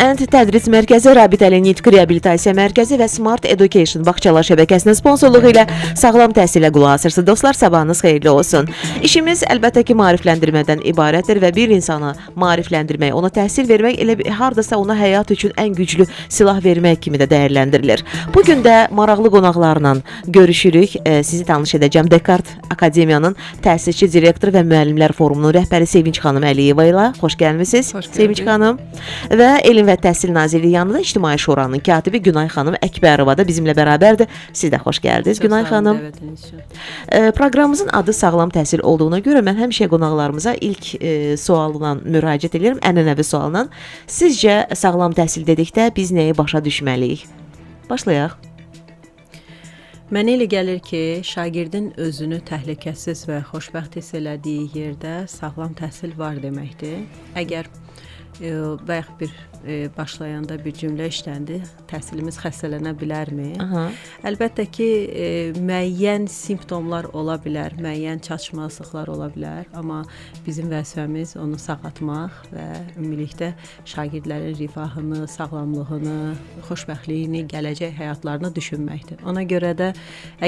Ant Tədris Mərkəzi, Rabitəli Nitq Reabilitasiya Mərkəzi və Smart Education Bağçalar şəbəkəsinin sponsorluğu ilə sağlam təhsilə qulaq asırsınız. Dostlar, sabahınız xeyirli olsun. İşimiz əlbəttə ki, maarifləndirmədən ibarətdir və bir insana maarifləndirmək, ona təhsil vermək, elə hardasa ona həyat üçün ən güclü silah vermək kimi də dəyərləndirilir. Bugün də maraqlı qonaqlarla görüşürük. Sizi tanış edəcəm. Descartes Akademiyanın təsisçi direktoru və müəllimlər forumunun rəhbəri Sevinç xanım Əliyeva ilə. Xoş gəlmisiniz, Sevinç xanım. Və Elm və Təhsil Nazirliyi yanında İctimai Şuranın katibi Günay xanım Əkbərova da bizimlə bərabərdir. Siz də xoş gəldiniz, Günay xanım. Proqramımızın adı sağlam təhsil olduğuna görə mən həmişə qonaqlarımıza ilk sualla müraciət edirəm, ənənəvi sualla. Sizcə sağlam təhsil dedikdə biz nəyi başa düşməliyik? Başlayaq. Mənə elə gəlir ki, şagirdin özünü təhlükəsiz və xoşbəxt hiss elədiyi yerdə sağlam təhsil var deməkdir. Əgər bayaq bir başlayanda bir cümlə işləndi, təhsilimiz xəstələnə bilərmi? Əlbəttə ki, müəyyən simptomlar ola bilər, müəyyən çatışmazlıqlar ola bilər, amma bizim vəzifəmiz onu sağaltmaq və ümumilikdə şagirdlərin rifahını, sağlamlığını, xoşbəxtliyini, gələcək həyatlarını düşünməkdir. Ona görə də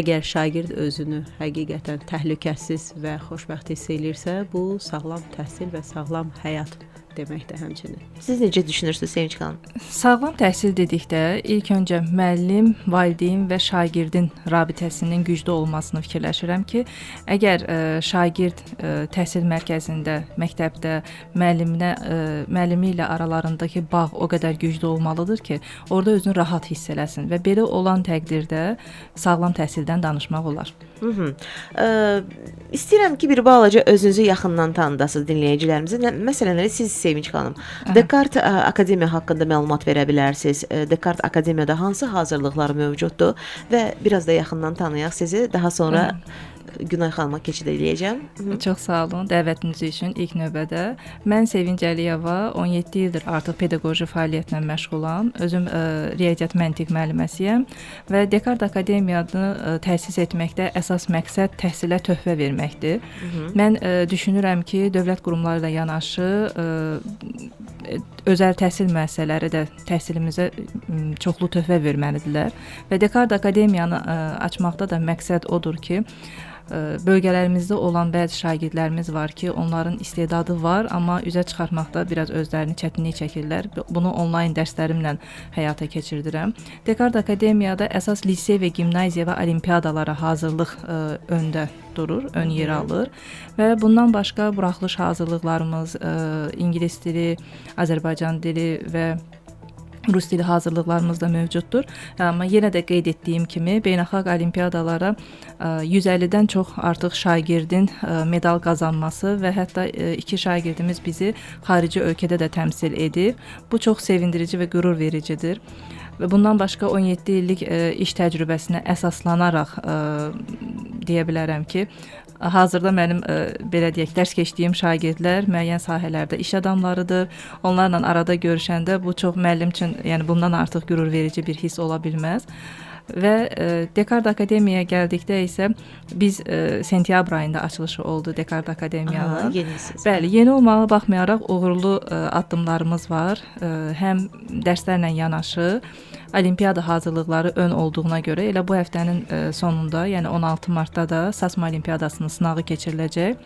əgər şagird özünü həqiqətən təhlükəsiz və xoşbəxt hiss eləyirsə, bu sağlam təhsil və sağlam həyat deməkdir həmçinin. Siz necə düşünürsünüz, Sevinç xanım? Sağlam təhsil dedikdə ilk öncə müəllim, valideyn və şagirdin rabitəsinin güclü olmasını fikirləşirəm ki, əgər şagird təhsil mərkəzində, məktəbdə müəllimi ilə aralarındakı bağ o qədər güclü olmalıdır ki, orada özünü rahat hiss eləsin və belə olan təqdirdə sağlam təhsildən danışmaq olar. İstəyirəm ki, bir balaca özünüzü yaxından tanıdasınız dinləyicilərimizə. Məsələn, siz Sevinç xanım, Descartes Akademiya haqqında məlumat verə bilərsiniz. Descartes Akademiyada hansı hazırlıqlar mövcuddur və biraz da yaxından tanıyaq sizi. Daha sonra Günay xanıma keçid edəcəm. Çox sağ olun dəvətiniz üçün ilk növbədə. Mən Sevinç Əliyeva, 17 ildir artıq pedaqoji fəaliyyətlə məşğulam. Özüm riyaziyyat məntiq müəlliməsiyəm və Descartes Akademiyasını təsis etməkdə əsas məqsəd təhsilə töhfə verməkdir. Mən düşünürəm ki, dövlət qurumları ilə yanaşı özəl təhsil müəssisələri də təhsilimizə çoxlu töhfə verməlidirlər və Descartes Akademiyanı açmaqda da məqsəd odur ki, bölgələrimizdə olan bəzi şagirdlərimiz var ki, onların istedadı var, amma üzə çıxartmaqda biraz özlərini çətinlik çəkirlər. Bunu onlayn dərslərimlə həyata keçirdirəm. Descartes Akademiyada əsas lisey və gimnaziya və olimpiyadalara hazırlıq öndə durur, ön yer alır və bundan başqa buraxılış hazırlıqlarımız, ingilis dili, Azərbaycan dili və Rus dili hazırlıqlarımız da mövcuddur. Amma yenə də qeyd etdiyim kimi beynəlxalq olimpiyadalara 150-dən çox artıq şagirdin medal qazanması və hətta 2 şagirdimiz bizi xarici ölkədə də təmsil edib. Bu çox sevindirici və qürur vericidir. Və bundan başqa 17 illik iş təcrübəsinə əsaslanaraq deyə bilərəm ki, hazırda mənim belə deyək, dərs keçdiyim şagirdlər müəyyən sahələrdə iş adamlarıdır. Onlarla arada görüşəndə bu çox müəllim üçün, yəni bundan artıq qürur verici bir hiss ola bilməz. Və Descartes Akademiyaya gəldikdə isə biz sentyabr ayında açılışı oldu Descartes Akademiyanın. Bəli, yeni olmağa baxmayaraq uğurlu addımlarımız var. Həm dərslərlə yanaşı olimpiyada hazırlıqları ön olduğuna görə elə bu həftənin sonunda, yəni 16 martda da SASMA olimpiyadasının sınağı keçiriləcək.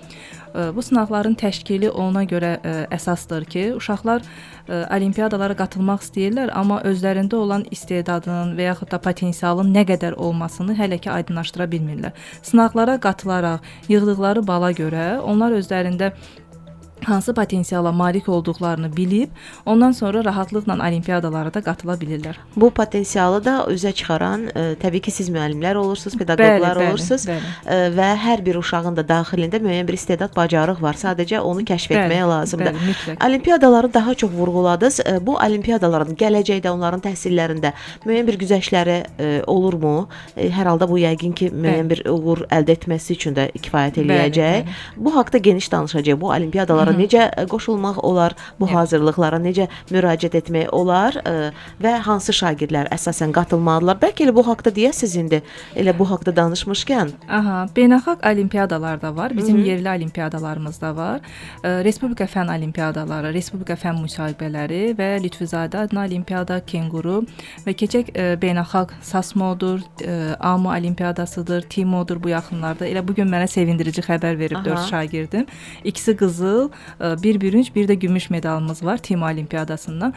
Bu sınaqların təşkili ona görə əsasdır ki, uşaqlar olimpiyadalara qatılmaq istəyirlər, amma özlərində olan istedadın və yaxud da potensialın nə qədər olmasını hələ ki aydınlaşdıra bilmirlər. Sınaqlara qatılaraq yığdıqları bala görə onlar özlərində hansı potensiala malik olduqlarını bilib, ondan sonra rahatlıqla olimpiyadalara da qatıla bilirlər. Bu potensialı da üzə çıxaran, təbii ki, siz müəllimlər olursunuz, pedaqoqlar olursunuz və hər bir uşağın da daxilində müəyyən bir istedad, bacarıq var. Sadəcə onu kəşf etmək lazımdır. Olimpiyadaları daha çox vurğuladınız. Bu olimpiyadaların gələcəkdə onların təhsillərində müəyyən bir güzəştləri olurmu? Hər halda bu yəqin ki, müəyyən bir uğur əldə etməsi üçün də kifayət eləyəcək. Bu haqda geniş danışacağıq. Bu olimpiyadaların necə qoşulmaq olar bu hazırlıqlara, necə müraciət etmək olar və hansı şagirdlər əsasən qatılmalıdırlar? Bəlkə elə bu haqqda deyəsiz indi. Elə bu haqqda danışmışkən. Beynəlxalq olimpiadalar da var, bizim yerli olimpiadalarımız da var. Respublika fən olimpiadaları, Respublika fən müsahibələri və Lütfüzadə adına olimpiada, Kenguru və keçək beynəlxalq SASMO-dur, AMO olimpiadasıdır, TIMO-dur bu yaxınlarda. Elə bu gün mənə sevindirici xəbər verib 4 şagirdim. İkisi qızıl, bir bürünc, bir də gümüş medalımız var TIMO olimpiadasından.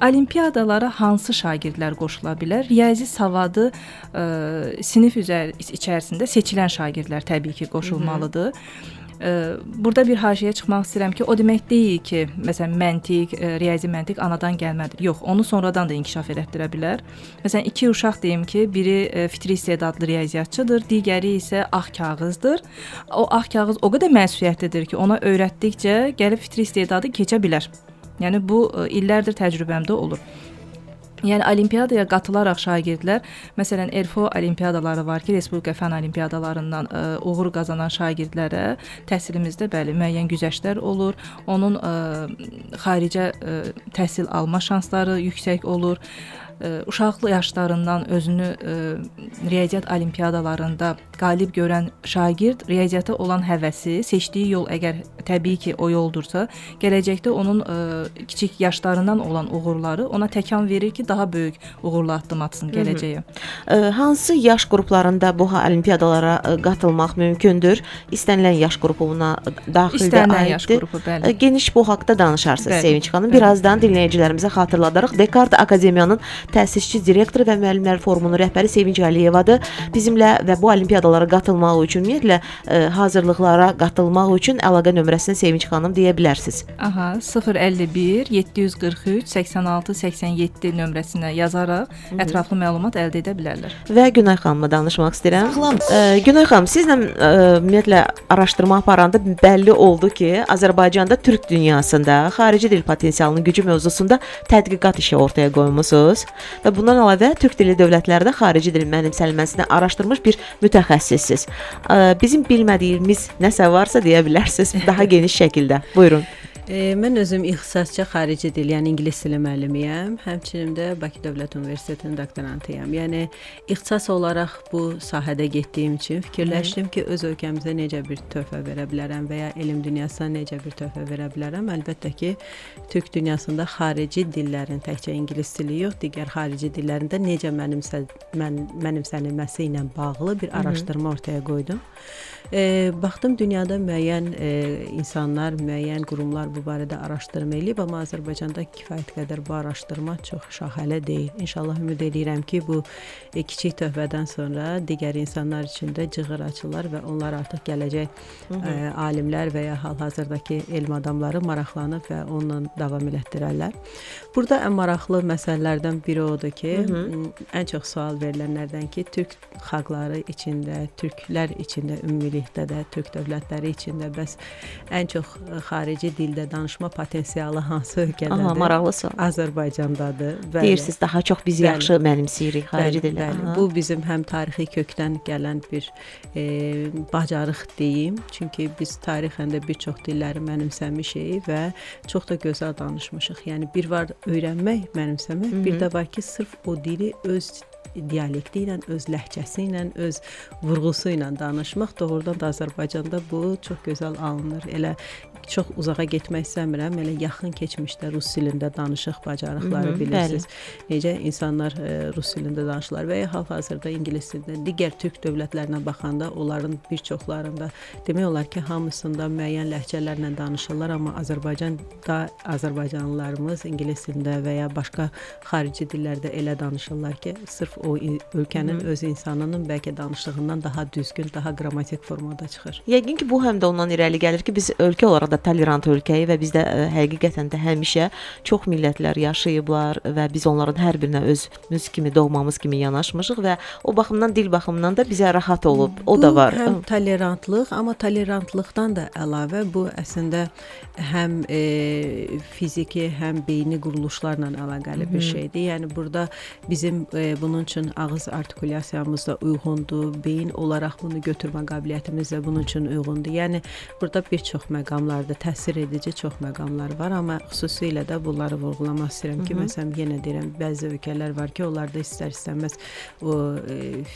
Olimpiyadalara hansı şagirdlər qoşula bilər? Riyazi savadı sinif içərisində seçilən şagirdlər təbii ki, qoşulmalıdır. Burada bir haşiyə çıxmaq istəyirəm ki, o demək deyil ki, məsələn, məntiq, riyazi məntiq anadan gəlmədir. Yox, onu sonradan da inkişaf elətdirə bilər. Məsələn, 2 uşaq deyim ki, biri fitri istedadlı riyaziyyatçıdır, digəri isə ağ kağızdır. O ağ kağız o qədər məsuliyyətlidir ki, ona öyrətdikcə gəlib fitri istedadı keçə bilər. Yəni bu illərdir təcrübəmdə olur. Yəni olimpiyadaya qatılaraq şagirdlər, məsələn, ERFO olimpiyadaları var ki, Respublika fən olimpiyadalarından uğur qazanan şagirdlərə təhsilimizdə bəli müəyyən güzəştlər olur. Onun xaricə təhsil alma şansları yüksək olur. Uşaqlı yaşlarından özünü riyaziyyat olimpiyadalarında qalib görən şagird riyaziyyata olan həvəsi, seçdiyi yol əgər təbii ki o yoldursa, gələcəkdə onun kiçik yaşlarından olan uğurları ona təkan verir ki, daha böyük uğurla addım atsın gələcəyə. Hansı yaş qruplarında bu olimpiyadalara qatılmaq mümkündür? İstənilən yaş qrupuna daxildə aiddir. Geniş bu haqqda danışarsınız Sevinç xanım. Birazdan dinləyicilərimizə xatırladarıq. Dekart Akademiyanın təsisçi direktoru və müəllimlər forumunun rəhbəri Sevinç Əliyevadır bizimlə və bu olimpiyadalara qatılmaq üçün, ümumiyyətlə hazırlıqlara qatılmaq üçün əlaqə nömrəsini Sevinç xanım deyə bilərsiniz. 051 743 86 87 nömrəsinə yazaraq ətraflı məlumat əldə edə bilərlər. Və Günay xanımla danışmaq istəyirəm. Günay xanım, sizlə ümumiyyətlə araşdırma aparanda bəlli oldu ki, Azərbaycanda türk dünyasında xarici dil potensialının gücü mövzusunda tədqiqat işi ortaya qoymusunuz. Və bundan əlavə türk dili dövlətlərdə xarici dilin mənimsənilməsini araşdırmış bir mütəxəssissiniz. Bizim bilmədiyimiz nəsə varsa deyə bilərsiniz daha geniş şəkildə. Buyurun. Mən özüm ixtisasca xarici dil, yəni ingilis dili müəllimiyəm. Həmçinin də Bakı Dövlət Universitetinin doktorantıyam. Yəni ixtisas olaraq bu sahədə getdiyim üçün fikirləşdim ki, öz ölkəmizə necə bir töhfə verə bilərəm və ya elm dünyasına necə bir töhfə verə bilərəm. Əlbəttə ki, türk dünyasında xarici dillərin təkcə ingilis dili yox, digər xarici dillərində necə mənimsənilməsi ilə bağlı bir araşdırma ortaya qoydum. Baxdım dünyada müəyyən insanlar, müəyyən qurumlar bu barədə araşdırma eləyib, amma Azərbaycanda kifayət qədər bu araşdırma çox şaxələ deyil. İnşallah ümid edirəm ki, bu kiçik töhfədən sonra digər insanlar üçün də cığır açılar və onlar artıq gələcək alimlər və ya hal-hazırdakı elm adamları maraqlanıb və onunla davam elətdirərlər. Burada ən maraqlı məsələlərdən biri odur ki, ən çox sual verilənlərdən ki, türk xalqları içində, türklər içində ümumilikdə də, türk dövlətləri içində bəs ən çox xarici dildə danışma potensialı hansı ölkədədir? Maraqlı sual. Azərbaycandadır. Deyirsiniz, daha çox biz yaxşı mənimsiyirik xarici dildə. Bu bizim həm tarixi kökdən gələn bir bacarıq deyim. Çünki biz tarixən də bir çox dilləri mənimsəmişik və çox da gözəl danışmışıq. Yəni bir var öyrənmək, mənimsəmək, bir də var ki, sırf o dili öz dialekti ilə, öz ləhcəsi ilə, öz vurğusu ilə danışmaq doğrudan da Azərbaycanda bu çox gözəl alınır. Elə çox uzağa getmək istəmirəm. Elə yaxın keçmişdə rus dilində danışıq bacarıqları bilirsiniz. Necə insanlar rus dilində danışırlar və ya hal-hazırda ingilis dilində. Digər türk dövlətlərinə baxanda onların bir çoxlarında demək olar ki, hamısında müəyyən ləhcələrlə danışırlar, amma Azərbaycanda azərbaycanlılarımız ingilis dilində və ya başqa xarici dillərdə elə danışırlar ki, sırf o ölkənin öz insanının bəlkə danışdığından daha düzgün, daha qrammatik formada çıxır. Yəqin ki, bu həm də ondan irəli gəlir ki, biz ölkə olaraq da tolerant ölkəyi və bizdə həqiqətən də həmişə çox millətlər yaşayıblar və biz onların hər birinə özümüz kimi, doğmamız kimi yanaşmışıq və o baxımdan, dil baxımından da bizə rahat olub. O da var. Bu həm tolerantlıq, amma tolerantlıqdan da əlavə bu əslində həm fiziki, həm beyni quruluşlarla əlaqəli bir şeydir. Yəni burada bizim bunun üçün ağız artikulyasiyamız da uyğundur, beyin olaraq bunu götürmə qabiliyyətimiz də bunun üçün uyğundur. Yəni burada bir çox məqamlarda təsir edici çox məqamlar var, amma xüsusilə də bunları vurğulamaq istəyirəm ki, məsələn yenə deyirəm, bəzi ölkələr var ki, onlarda istər-istəməz o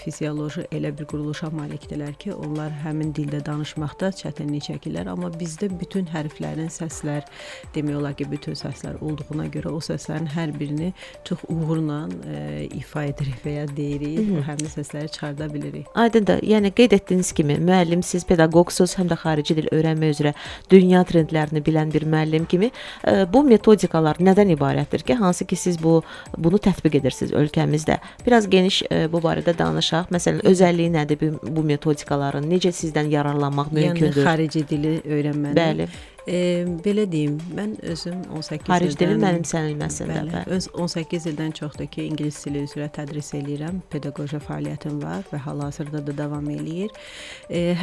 fizioloji elə bir quruluşa malikdirlər ki, onlar həmin dildə danışmaqda çətinlik çəkirlər, amma bizdə bütün hərflərin səslər, demək olar ki, bütün səslər olduğuna görə o səslərin hər birini çox uğurla ifa edirik və ya deyirik, həmin səsləri çıxarda bilirik. Aydındır. Yəni qeyd etdiyiniz kimi müəllimsiz, pedaqoqsuz, həm də xarici dil öyrənmə üzrə dünya trendlərini bilən bir müəllim kimi bu metodikalar nədən ibarətdir ki, hansı ki siz bunu tətbiq edirsiniz ölkəmizdə? Biraz geniş bu barədə danışaq. Məsələn, özəlliyi nədir bu metodikaların? Necə sizdən yararlanmaq mümkündür? Yəni xarici dili öyrənmənin. Bəli. Belə deyim, mən özüm 18 Xarici dilin ildən mənimsənilməsində. Bəli, 18 ildən çoxdur ki, ingilis dili üzrə tədris eləyirəm. Pedaqoji fəaliyyətim var və hal-hazırda da davam eləyir.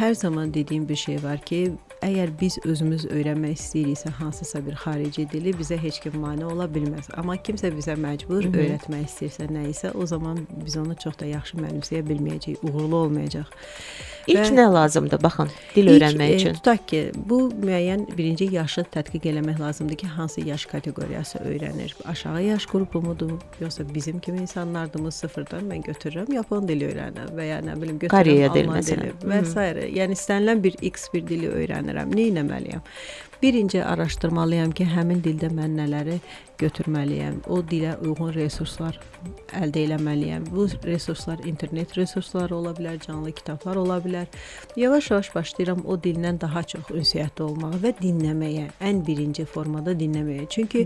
Hər zaman dediyim bir şey var ki, əgər biz özümüz öyrənmək istəyiriksə hansısa bir xarici dili, bizə heç kim mane ola bilməz. Amma kimsə bizə məcbur öyrətmək istəyirsə nə isə, o zaman biz onu çox da yaxşı mənimsəyə bilməyəcəyik, uğurlu olmayacaq. İlk nə lazımdır, baxın, dil öyrənmək üçün? Tutaq ki, bu müəyyən birinci yaşı tədqiq eləmək lazımdır ki, hansı yaş kateqoriyası öyrənir. Aşağı yaş qrupu mudur, yoxsa bizim kimi insanlardırmı, sıfırdan mən götürürəm, Yapon dili öyrənirəm və ya nə bilim götürürəm Alman dili və s. Yəni istənilən bir X bir dili öyrənirəm. Nə etməliyəm? Birinci araşdırmalıyam ki, həmin dildə mən nələri götürməliyəm. O dilə uyğun resurslar əldə etməliyəm. Bu resurslar internet resursları ola bilər, canlı kitablar ola bilər. Yavaş-yavaş başlayıram o dillə daha çox ünsiyyətdə olmağa və dinləməyə, ən birinci formada dinləməyə. Çünki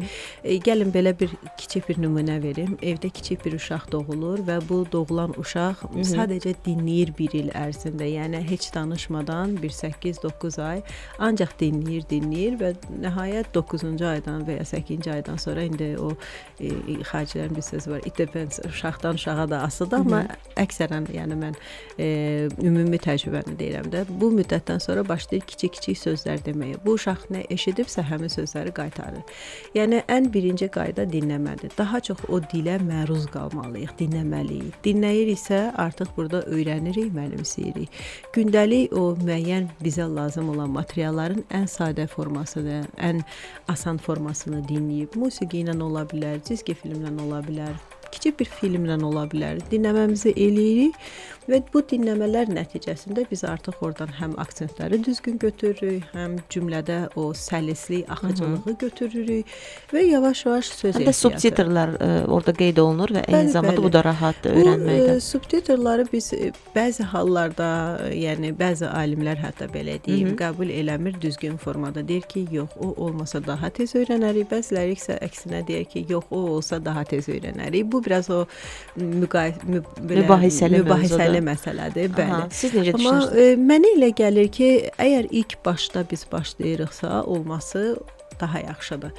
gəlin belə bir kiçik bir nümunə verim. Evdə kiçik bir uşaq doğulur və bu doğulan uşaq sadəcə dinləyir bir il ərzində. Yəni heç danışmadan bir 8-9 ay ancaq dinləyir və nəhayət 9-cu aydan və ya 8-ci aydan sonra indi o xaricilərin bir sözü var. It depends, uşaqdan uşağa da asılıdır, amma əksərən yəni mən ümumi təcrübəmi deyirəm də. Bu müddətdən sonra başlayır kiçik-kiçik sözlər deməyə. Bu uşaq nə eşidibsə həmin sözləri qaytarır. Yəni ən birinci qayda dinləmədir. Daha çox o dilə məruz qalmalıyıq, dinləməliyik. Dinləyiriksə artıq burada öyrənirik, mənimsəyirik. Gündəlik o müəyyən bizə lazım olan materialların ən sadə formasını, ən asan formasını dinləyib, musiqi ilə ola bilər, cizgi filmlə ola bilər, kiçik bir filmlə ola bilər. Dinləməmizi eləyirik və bu dinləmələr nəticəsində biz artıq oradan həm aksentləri düzgün götürürük, həm cümlədə o səlislik, axıcılığı götürürük və yavaş-yavaş söz ehtiyatı. Həm də subtitrlər orada qeyd olunur və eyni zamanda bu da rahatdır öyrənməkdə. Bu subtitrları biz bəzi hallarda, yəni bəzi alimlər hətta belə deyim, qəbul eləmir düzgün formada. Deyir ki, yox, o olmasa daha tez öyrənərik. Bəziləri isə əksinə deyir ki, yox, o olsa daha tez öyrənərik. Bu biraz o mübahisəli məsələdir. Bəli. Aha, siz necə düşünürsünüz? Amma mənə elə gəlir ki, əgər ilk başda biz başlayırıqsa, olması daha yaxşıdır.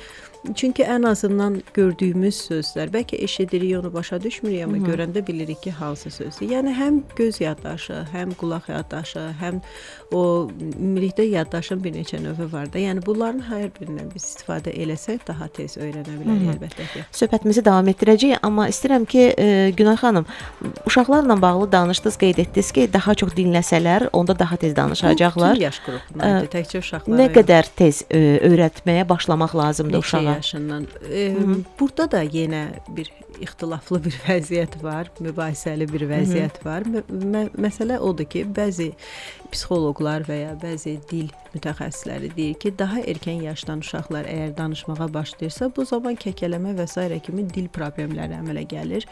Çünki ən azından gördüyümüz sözlər, bəlkə eşidirik, onu başa düşmürük, amma görəndə bilirik ki, hansı sözdür. Yəni həm göz yaddaşı, həm qulaq yaddaşı, həm o ümumilikdə yaddaşın bir neçə növü var da. Yəni bunların hər birindən biz istifadə eləsək daha tez öyrənə bilərik əlbəttə ki. Söhbətimizi davam etdirəcəyik, amma istəyirəm ki, Günay xanım, uşaqlarla bağlı danışdınız, qeyd etdiniz ki, daha çox dinləsələr, onda daha tez danışacaqlar. Bütün yaş qrupuna, təkcə uşaqlara. Nə qədər tez öyrətməyə başlamaq lazımdır uşağa? Yaşından. Burada da yenə bir ixtilaflı bir vəziyyət var, mübahisəli bir vəziyyət var. Məsələ odur ki, bəzi psixoloqlar və ya bəzi dil mütəxəssisləri deyir ki, daha erkən yaşdan uşaqlar əgər danışmağa başlayırsa, bu zaman kəkələmə və s. kimi dil problemləri əmələ gəlir.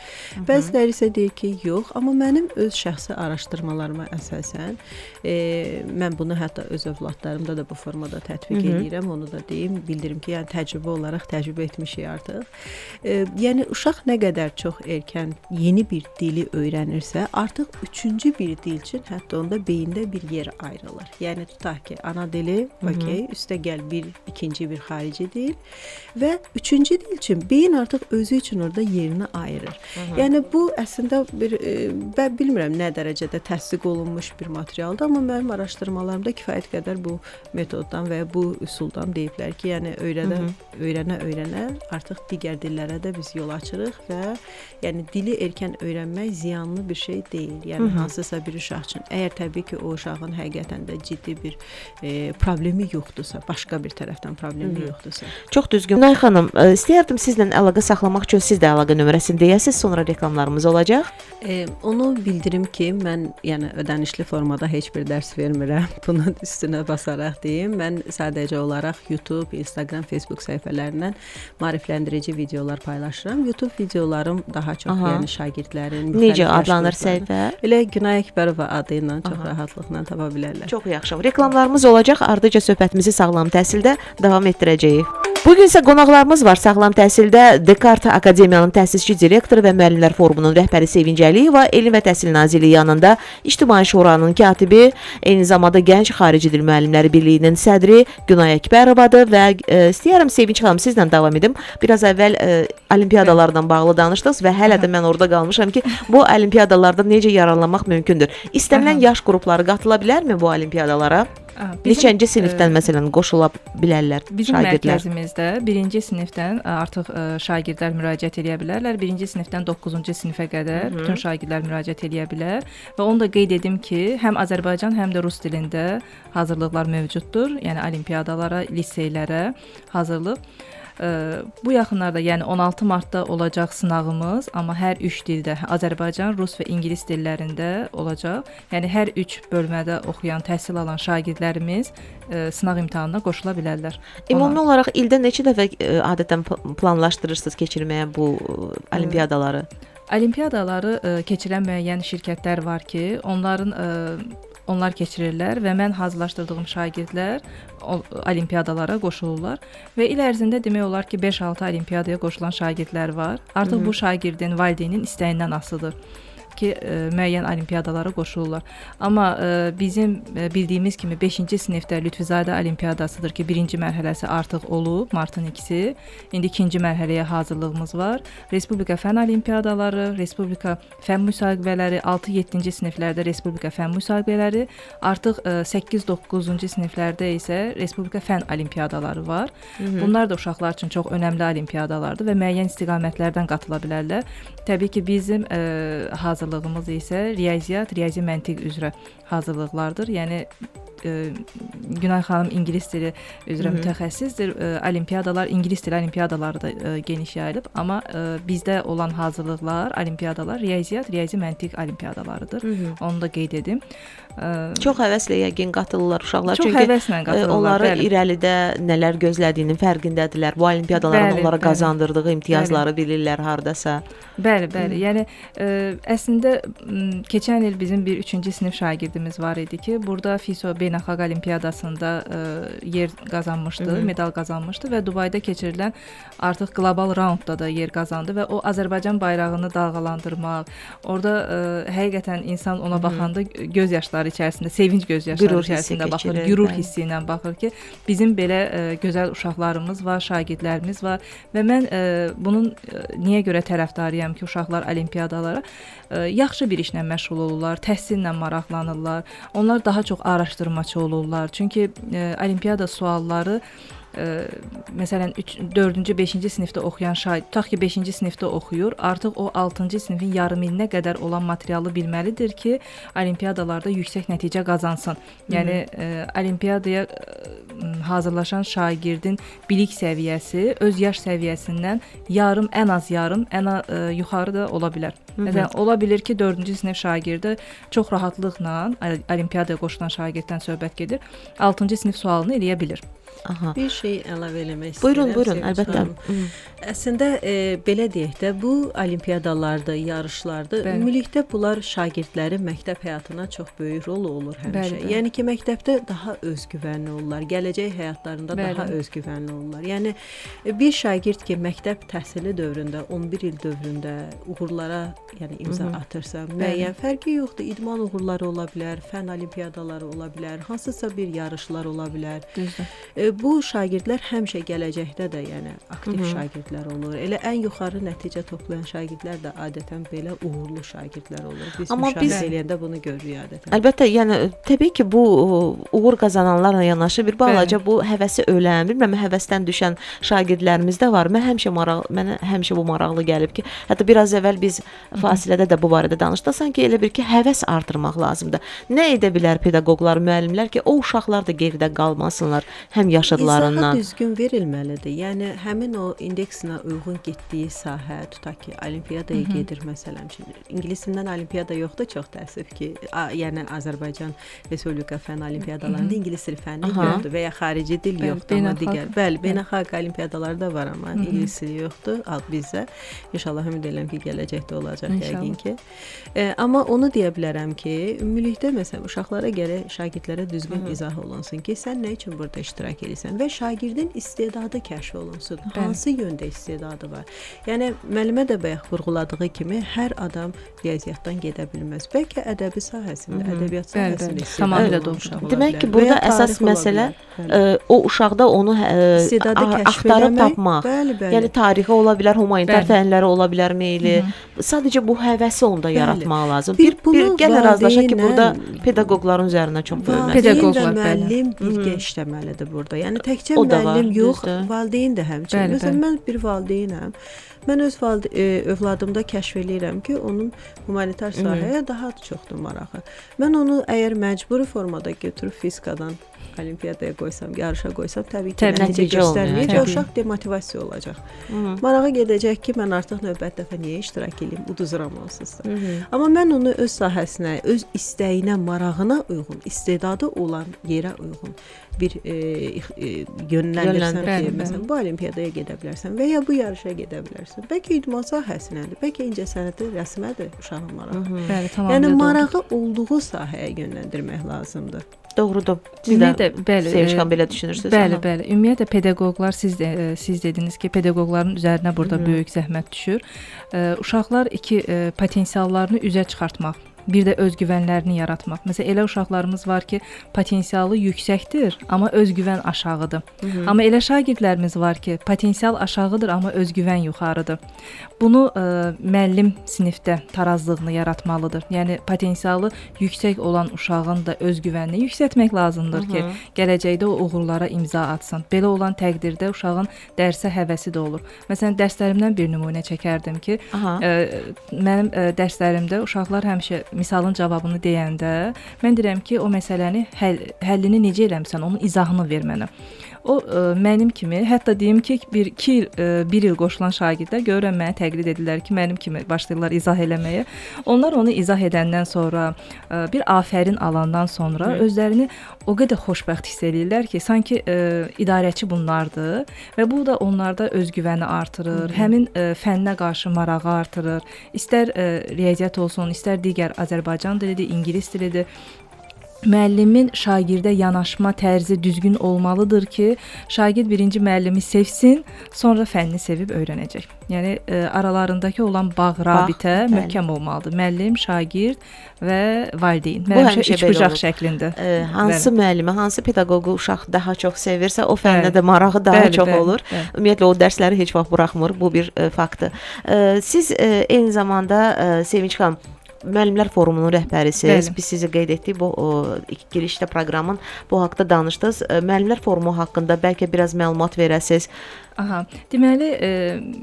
Bəziləri isə deyir ki, yox, amma mənim öz şəxsi araşdırmalarıma əsasən, mən bunu hətta öz övladlarımda da bu formada tətbiq edirəm, onu da deyim, bildirim ki, yəni təcrübə olaraq təcrübə etmişik artıq. Yəni uşaq nə qədər çox erkən yeni bir dili öyrənirsə, artıq üçüncü bir dil üçün hətta onda beyində bir yer ayrılır. Yəni tutaq ki, ana dili, okey, üstəgəl ikinci bir xarici dil və üçüncü dil üçün beyin artıq özü üçün orada yerini ayırır. Yəni bu əslində mən bilmirəm nə dərəcədə təsdiq olunmuş bir materialdır, amma mənim araşdırmalarımda kifayət qədər bu metoddan və ya bu üsuldan deyiblər ki, yəni öyrənə artıq digər dillərə də biz yol açırıq və yəni dili erkən öyrənmək ziyanlı bir şey deyil. Yəni hansısa bir uşaq üçün, əgər təbii ki, o uşağın həqiqətən də ciddi bir problemi yoxdursa, başqa bir tərəfdən problemi yoxdursa. Çox düzgün. Günay xanım, istəyərdim sizlə əlaqə saxlamaq üçün siz də əlaqə nömrəsini deyəsiniz, sonra reklamlarımız olacaq. Onu bildirim ki, mən yəni ödənişli formada heç bir dərs vermirəm. Bunun üstünə basaraq deyim. Mən sadəcə olaraq YouTube, Instagram, Facebook səhifələrindən maarifləndirici videolar paylaşıram. YouTube videolarım daha çox yəni şagirdlərin Necə adlanır səhifə? Elə Günay Əkbərova adı ilə çox rahatlıqla tapa bilərlər. Çox yaxşı. Reklamlarımız olacaq. Ardıca söhbətimizi sağlam təhsildə davam etdirəcəyik. Bugün isə qonaqlarımız var. Sağlam təhsildə Descartes Akademiyanın təsisçi direktoru və müəllimlər forumunun rəhbəri Sevinc Əliyeva, Elm və Təhsil Nazirliyi yanında İctimai Şuranın katibi, eyni zamanda Gənc Xarici Dil Müəllimləri Birliyinin sədri Günay Əkbərovadır və istəyirəm Sevinc xanım sizlə davam edim. Biraz əvvəl olimpiyadalardan bağlı danışdınız və hələ də mən orada qalmışam ki, bu olimpiyadalarda necə yararlanmaq mümkündür? İstənilən yaş qrupları qatıla bilərmi bu olimpiyadalara? Neçənci sinifdən məsələn qoşula bilərlər bizim şagirdlər? Bizim mərkəzimizdə 1-ci sinifdən artıq şagirdlər müraciət edə bilərlər. 1-ci sinifdən 9-cu sinifə qədər bütün şagirdlər müraciət edə bilər və onu da qeyd edim ki, həm Azərbaycan, həm də rus dilində hazırlıqlar mövcuddur. Yəni olimpiyadalara, liseylərə hazırlıq. Bu yaxınlarda, yəni 16 martda olacaq sınağımız, amma hər 3 dildə, Azərbaycan, rus və ingilis dillərində olacaq. Yəni hər 3 bölmədə oxuyan, təhsil alan şagirdlərimiz sınaq imtahanına qoşula bilərlər. Ümumi olaraq ildə neçə dəfə adətən planlaşdırırsınız keçirməyə bu olimpiyadaları? Olimpiyadaları keçirən müəyyən şirkətlər var ki, onlar keçirirlər və mən hazırlaşdırdığım şagirdlər olimpiyadalara qoşulurlar və il ərzində demək olar ki, 5-6 olimpiyadaya qoşulan şagirdlər var. Artıq bu şagirdin, valideynin istəyindən asılıdır ki, müəyyən olimpiyadalara qoşulurlar. Amma bizim bildiyimiz kimi 5-ci sinifdə Lütfüzadə olimpiyadasıdır ki, 1-ci mərhələsi artıq olub, martın 2-si. İndi 2-ci mərhələyə hazırlığımız var. Respublika fən olimpiyadaları, Respublika fən müsabiqələri, 6-7-ci siniflərdə Respublika fən müsabiqələri, artıq 8-9-cu siniflərdə isə Respublika fən olimpiyadaları var. Bunlar da uşaqlar üçün çox önəmli olimpiyadalardır və müəyyən istiqamətlərdən qatıla bilərlər. Təbii ki, bizim hazırlığımız isə riyaziyyat, riyazi məntiq üzrə hazırlıqlardır. Yəni Günay xanım ingilis dili üzrə mütəxəssisdir. Olimpiyadalar, ingilis dili olimpiyadaları da geniş yayılıb, amma bizdə olan hazırlıqlar, olimpiyadalar riyaziyyat, riyazi məntiq olimpiyadalarıdır. Onu da qeyd edim. Çox həvəslə yəqin qatılırlar uşaqlar. Çox həvəslə qatılırlar. Onları irəlidə nələr gözlədiyinin fərqindədirlər. Bu olimpiyadaların onlara qazandırdığı imtiyazları bilirlər hardasa. Bəli. Yəni əslində keçən il bizim bir 3-cü sinif şagirdimiz var idi ki, burada FISO Beynəlxalq Olimpiyadasında yer qazanmışdı, medal qazanmışdı və Dubayda keçirilən artıq qlobal raundda da yer qazandı və o Azərbaycan bayrağını dalğalandırmaq, orada həqiqətən insan ona baxanda göz yaşları içərisində, sevinc göz yaşları içərisində baxır, qürur hissi ilə baxır ki, bizim belə gözəl uşaqlarımız var, şagirdlərimiz var və mən bunun niyə görə tərəfdarıyam ki, uşaqlar olimpiyadalara yaxşı bir işlə məşğul olurlar, təhsillə maraqlanırlar, onlar daha çox araşdırmaçı olurlar. Çünki olimpiyada sualları məsələn 4-cü, 5-ci sinifdə oxuyan şagird, tutaq ki 5-ci sinifdə oxuyur, artıq o 6-cı sinifin yarımilinə qədər olan materialı bilməlidir ki, olimpiyadalarda yüksək nəticə qazansın. Yəni olimpiyadaya hazırlaşan şagirdin bilik səviyyəsi öz yaş səviyyəsindən ən az yarım, yuxarı da ola bilər. Məsələn, ola bilər ki, 4-cü sinif şagirdi çox rahatlıqla olimpiyadaya qoşulan şagirddən söhbət gedir, 6-cı sinif sualını eləyə bilir. Bir şey əlavə eləmək istəyirəm. Buyurun, əlbəttə. Əslində belə deyək də, bu olimpiyadalarda, yarışlarda ümumilikdə bunlar şagirdlərin məktəb həyatına çox böyük rol olur həmişə. Yəni ki, məktəbdə daha özgüvənli olurlar, gələcək həyatlarında Bəli. daha özgüvənli olurlar. Yəni bir şagird ki, məktəb təhsili dövründə, 11 il dövründə uğurlara, yəni imza atırsa, müəyyən fərqi yoxdur. İdman uğurları ola bilər, fənn olimpiadaları ola bilər, hansısa bir yarışlar ola bilər. Düzdür. Bu şagirdlər həmişə gələcəkdə də, yəni aktiv şagirdlər olur. Elə ən yuxarı nəticə toplayan şagirdlər də adətən belə uğurlu şagirdlər olur. Biz Amma müşahidə biz- eləyəndə bunu görürük adətən. Əlbəttə, yəni təbii ki, bu uğur qazananlarla yanaşı bir balaca bu həvəsi ölən, bilmirəm, həvəsdən düşən şagirdlərimiz də var. Mənə həmişə bu maraqlı gəlib ki, hətta biraz əvvəl biz fasilədə də bu barədə danışdıq. Sanki elə bir ki, həvəs artırmaq lazımdır. Nə edə bilər pedaqoqlar, müəllimlər ki, o uşaqlar da geridə qalmasınlar həm İzaha yaşıdlarından. düzgün verilməlidir. Yəni həmin o indeksinə uyğun getdiyi sahə, tutaq ki, olimpiyadaya gedir məsələn. Şimdi ingilis dilindən olimpiyada yoxdur, çox təəssüf ki, yəni Azərbaycan Respublika fənn olimpiyadalarında ingilis dili fənni Aha. yoxdur və ya xarici dil Bəli, yoxdur, amma beynəlxalq- digər, bəli, beynəlxalq olimpiadalar da var, amma ingilis dili yoxdur bizdə. İnşallah ümid edirəm ki, gələcəkdə olacaq İnşallah. yəqin ki. Amma onu deyə bilərəm ki, ümumilikdə məsələn uşaqlara gərək şagirdlərə düzgün izah olunsun ki, sən nə üçün burada iştirak edirsən və şagirdin istedadı kəşf olunsun. Hansı yöndə istedadı var? Yəni müəllimə də bayaq vurğuladığı kimi hər adam riyaziyyatdan gedə bilməz. Bəlkə ədəbi sahəsində, ədəbiyyat Bəli, sahəsində bəli. istedadı Tamamilə olan doğru. uşaq ola Demək bilər. ki, Və burada ya əsas tarix ola məsələ bilər. Bəli. o uşaqda onu İstedadı kəşf axtarıb eləmək, tapmaq. bəli, bəli. Yəni tarixi ola bilər, humanitar Bəli. fənləri ola bilər meyli. Sadəcə bu həvəsi onda yaratmaq lazım. Bir Bir bunu gələ razılaşaq ki, valideynlə- burada pedaqoqların üzərinə çox böyük Valideyn məsələ. Pedaqoqlar, və bəli. müəllim birgə işləməlidir burada. Yəni təkcə O da var, müəllim yox, düzdür. valideyn də həmçinin. Bəli, Məsələn, bəli. mən bir valideynəm. Mən öz övladımda kəşf eləyirəm ki, onun humanitar sahəyə daha çoxdur marağı. Mən onu əgər məcburi formada götürüb fizikadan olimpiyadaya qoysam, yarışa qoysam, təbii ki, Təbii, nəticə nəticə olmayacaq. göstərməyəcək. Təbii. Uşaq demotivasiya olacaq. Marağı gedəcək ki, mən artıq növbət dəfə niyə iştirak edeyim, uduzuram onsuzsa. Amma mən onu öz sahəsinə, öz istəyinə, marağına uyğun, istedadı olan yerə uyğun bir yönləndirsəm Bəli, ki, bəli. məsələn, bu olimpiyadaya gedə bilərsən və ya bu yarışa gedə bilərsən. Bəlkə idman sahəsinədir, bəlkə incəsənəti, rəsmədir uşağın marağı. Bəli, tamamilə Yəni doğru. marağı olduğu sahəyə yönləndirmək lazımdır. Doğrudur. Siz Ümumiyyətlə, də bəli, Sevişxan belə düşünürsüz? Bəli, Aha. bəli. Ümumiyyətlə pedaqoqlar siz dediniz ki, pedaqoqların üzərinə burada böyük zəhmət düşür. Uşaqlar iki potensiallarını üzə çıxartmaq, bir də özgüvənlərini yaratmaq. Məsələn, elə uşaqlarımız var ki, potensialı yüksəkdir, amma özgüvən aşağıdır. Amma elə şagirdlərimiz var ki, potensial aşağıdır, amma özgüvən yuxarıdır. Bunu müəllim sinifdə tarazlığını yaratmalıdır. Yəni potensialı yüksək olan uşağın da özgüvənini yüksəltmək lazımdır ki, gələcəkdə o uğurlara imza atsın. Belə olan təqdirdə uşağın dərsə həvəsi də olur. Məsələn, dərslərimdən bir nümunə çəkərdim ki, Aha. mənim dərslərimdə uşaqlar həmişə misalın cavabını deyəndə mən deyirəm ki, o məsələni həllini necə eləmisən, onun izahını ver mənə. O mənim kimi, hətta deyim ki, bir il qoşulan şagirdlər görürəm məni təqlid edirlər ki, mənim kimi başlayırlar izah eləməyə. Onlar onu izah edəndən sonra, bir afərin alandan sonra özlərini o qədər xoşbəxt hiss edirlər ki, sanki idarəçi bunlardır və bu da onlarda özgüvəni artırır, həmin fənnə qarşı marağı artırır. İstər riyaziyyat olsun, istər digər Azərbaycan dilidir, ingilis dilidir. Müəllimin şagirdə yanaşma tərzi düzgün olmalıdır ki, şagird birinci müəllimi sevsin, sonra fənni sevib öyrənəcək. Yəni aralarındakı olan bağ, rabitə möhkəm olmalıdır. Müəllim, şagird və valideyn. Bu həmişə Həmişə belə üçbucaq olur. şəklində. Hansı müəllimi, hansı pedaqoqu uşaq daha çox sevirsə, o fənnə Bəli. də marağı daha Bəli, çox bəli, olur. bəli. Ümumiyyətlə o dərsləri heç vaxt buraxmır. Bu bir faktdır. Siz eyni zamanda Sevinç xanım Müəllimlər Forumunun rəhbərisiniz. Bəli. Biz sizi qeyd etdik bu girişdə proqramın bu haqqda danışdınız. Müəllimlər Forumu haqqında bəlkə biraz məlumat verəsiniz. Aha. Deməli,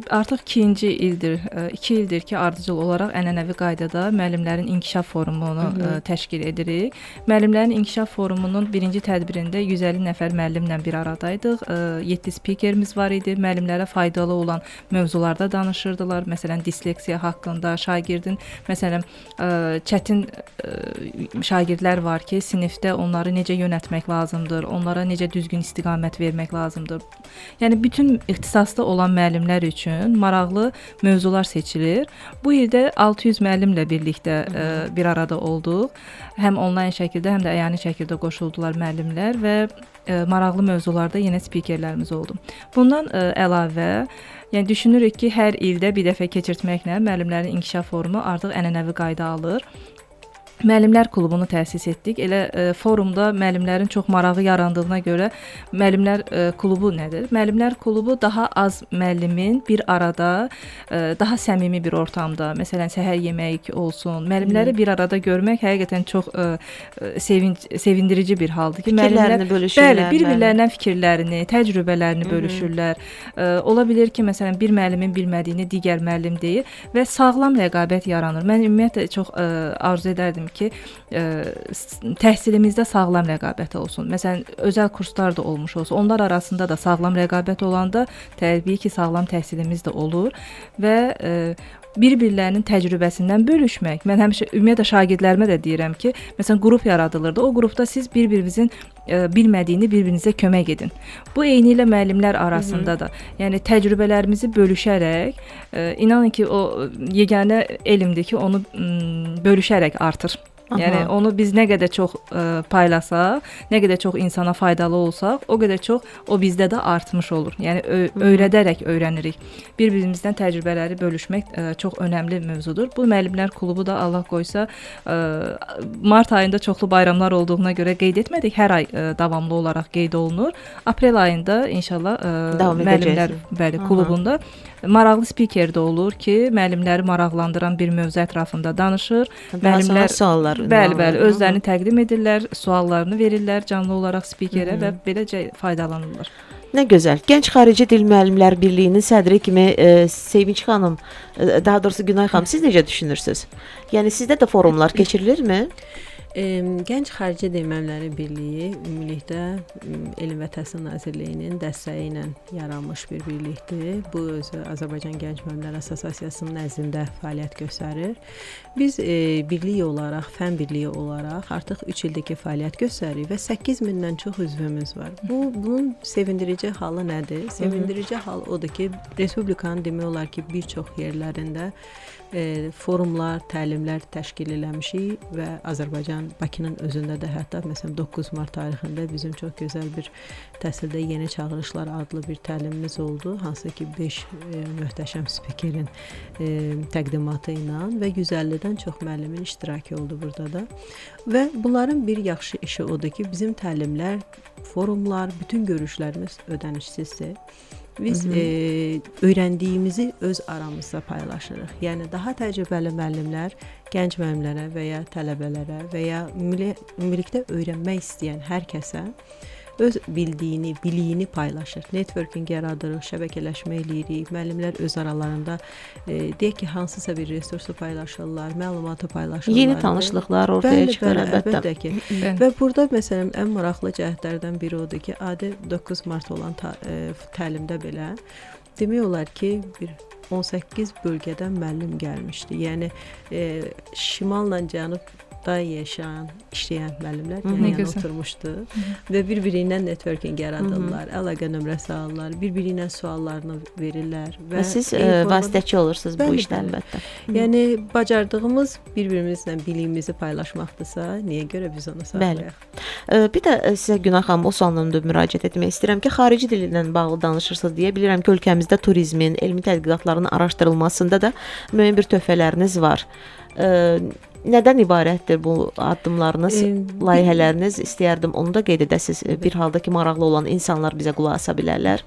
artıq 2 ildir ki, ardıcıl olaraq ənənəvi qaydada müəllimlərin inkişaf forumunu təşkil edirik. Müəllimlərin inkişaf forumunun birinci tədbirində 150 nəfər müəllimlə bir aradaydıq. 7 spikerimiz var idi. Müəllimlərə faydalı olan mövzularda danışırdılar. Məsələn, disleksiya haqqında, şagirdin, məsələn, çətin şagirdlər var ki, sinifdə onları necə yönətmək lazımdır, onlara necə düzgün istiqamət vermək lazımdır. Yəni bütün ixtisasda olan müəllimlər üçün maraqlı mövzular seçilir. Bu ildə 600 müəllimlə birlikdə bir arada olduq. Həm onlayn şəkildə, həm də əyani şəkildə qoşuldular müəllimlər və maraqlı mövzularda yenə spikerlərimiz oldu. Bundan əlavə, yəni düşünürük ki, hər ildə bir dəfə keçirtməklə müəllimlərin inkişaf forumu artıq ənənəvi qayda alır. Müəllimlər klubunu təsis etdik. Elə forumda müəllimlərin çox marağı yarandığına görə müəllimlər klubu nədir? Müəllimlər klubu daha az müəllimin bir arada, daha səmimi bir ortamda, məsələn, səhər yeməyi olsun, müəllimləri bir arada görmək həqiqətən çox sevindirici bir haldır ki, Fikirlərini bölüşürlər. Bəli, bir-birlərindən fikirlərini, təcrübələrini bölüşürlər. Ola bilər ki, məsələn, bir müəllimin bilmədiyini digər müəllim deyir və sağlam rəqabət yaranır. Mən ümumiyyətlə çox arzu edərdim ki, təhsilimizdə sağlam rəqabət olsun. Məsələn, özəl kurslar da olmuş olsun. Onlar arasında da sağlam rəqabət olanda təbii ki, sağlam təhsilimiz də olur və bir-birlərinin təcrübəsindən bölüşmək. Mən həmişə ümumiyyətlə şagirdlərimə də deyirəm ki, məsələn, qrup yaradılırdı. O qrupda siz bir-birinizin bilmədiyini bir-birinizə kömək edin. Bu eynilə müəllimlər arasında da, yəni təcrübələrimizi bölüşərək, inanın ki, o yeganə elmdir ki, onu bölüşərək artır. Yəni onu biz nə qədər çox paylasaq, nə qədər çox insana faydalı olsaq, o qədər çox o bizdə də artmış olur. Yəni öyrədərək öyrənirik. Bir-birimizdən təcrübələri bölüşmək çox önəmli mövzudur. Bu müəllimlər klubu da Allah qoysa mart ayında çoxlu bayramlar olduğuna görə qeyd etmədik. Hər ay davamlı olaraq qeyd olunur. Aprel ayında inşallah müəllimlər klubunda maraqlı spiker də olur ki, müəllimləri maraqlandıran bir mövzu ətrafında danışır. Müəllimlər suallar bəli, özlərini təqdim edirlər, suallarını verirlər canlı olaraq spikerə və beləcə faydalanırlar. Nə gözəl. Gənc Xarici Dil Müəllimlər Birliyinin sədri kimi Sevinç xanım, daha doğrusu Günay xanım, siz necə düşünürsüz? Yəni sizdə də forumlar keçirilirmi? Gənc Xarici Dil Müəllimləri Birliyi ümumilikdə Elm və Təhsil Nazirliyinin dəstəyi ilə yaranmış bir birlikdir. Bu özü Azərbaycan Gənc Müəllimlər Assosiasiyasının nəzdində fəaliyyət göstərir. Biz birlik olaraq, fənn birliyi olaraq artıq 3 ildir ki, fəaliyyət göstəririk və 8000-dən çox üzvümüz var. Bunun sevindirici halı nədir? Sevindirici hal odur ki, Respublikanın demək olar ki, bir çox yerlərində forumlar, təlimlər təşkil eləmişik və Azərbaycan Bakının özündə də hətta məsələn 9 mart tarixində bizim çox gözəl bir təhsildə yeni çağırışlar adlı bir təlimimiz oldu. Hansı ki 5 möhtəşəm spikerin təqdimatı ilə və 150-dən çox müəllimin iştirakı oldu burada da. Və bunların bir yaxşı işi odur ki, bizim təlimlər, forumlar, bütün görüşlərimiz ödənişsizdir. Biz öyrəndiyimizi öz aramızda paylaşırıq. Yəni daha təcrübəli müəllimlər gənc müəllimlərə və ya tələbələrə və ya ümumilikdə öyrənmək istəyən hər kəsə öz bildiyini, biliyini paylaşır. Networking yaradırıq, şəbəkələşmə eləyirik. Müəllimlər öz aralarında deyək ki, hansısa bir resursu paylaşırlar, məlumatı paylaşırlar. Yeni tanışlıqlar ortaya çıxır əlbəttə ki. Və burada məsələn ən maraqlı cəhətlərdən biri odur ki, adi 9 mart olan təlimdə belə demək olar ki, bir 18 bölgədən müəllim gəlmişdi. Yəni şimalla cənubda yaşayan, işləyən müəllimlər yəni oturmuşdu və bir-biri ilə networking yaradırlar, əlaqə nömrəsi alırlar, bir-biri ilə suallarını verirlər və siz vasitəçi olursunuz bu işdə əlbəttə. Yəni bacardığımız bir-birimizlə biliyimizi paylaşmaqdırsa, niyə görə biz onu saxlayaq? Bir də sizə Günay xanım o sualına da müraciət etmək istəyirəm ki, xarici dil ilə bağlı danışırsınız deyə bilirəm ki, ölkəmizdə turizmin, elmi tədqiqatların araşdırılmasında da müəyyən bir töhfələriniz var. Nədən ibarətdir bu addımlarınız, layihələriniz? İstəyərdim onu da qeyd edəsiniz. Bir halda ki, maraqlı olan insanlar bizə qulaq asa bilərlər.